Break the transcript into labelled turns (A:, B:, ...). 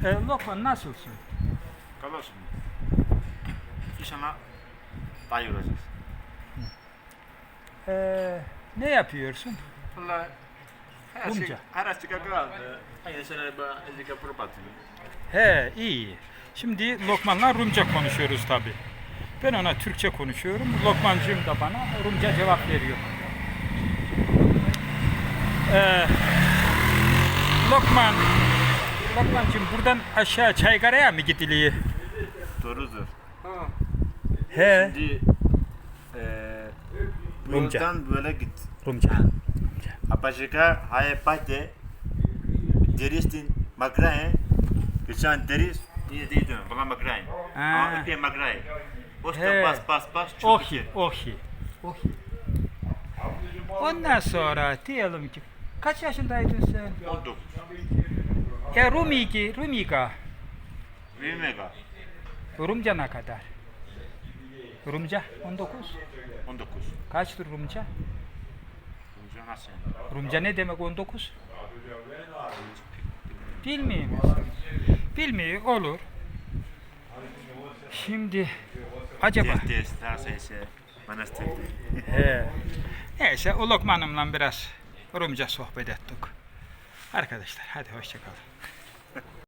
A: Lokman nasılsın?
B: Kardeşim, inşallah daha iyi olacağız.
A: Ne yapıyorsun?
B: Vallahi her
A: Rumca.
B: şey, her şey kaldı. Aynı şeyler ben ezike propatım.
A: He, iyi. Şimdi Lokman'la Rumca konuşuyoruz tabi. Ben ona Türkçe konuşuyorum. Lokmancığım da bana Rumca cevap veriyor. Lokmancığım buradan aşağı Çaykara'ya mı gidiliyor?
B: Doğrudur.
A: He.
B: Şimdi bu
A: Rumca.
B: yoldan böyle git.
A: Rumca.
B: Apaşika hayepate deristin magrahe. Geçen deris niye değildin? Bana magrahe.
A: Ha.
B: Ama ipe magrahe. Boşta
A: He.
B: bas çok
A: Ohi. Ondan sonra diyelim ki kaç yaşındaydın sen?
B: 19.
A: Rumika.
B: Vimega.
A: Rumca ne kadar? Rumca 19.
B: 19.
A: Kaçtır Rumca?
B: Rumca nasıl?
A: Rumca ne demek 19? Bilmiyor musun? Bilmiyor, olur. Şimdi acaba
B: Terse manastır.
A: he. Neyse o Lokman'ımla biraz Rumca sohbet ettik. Arkadaşlar hadi hoşça kalın.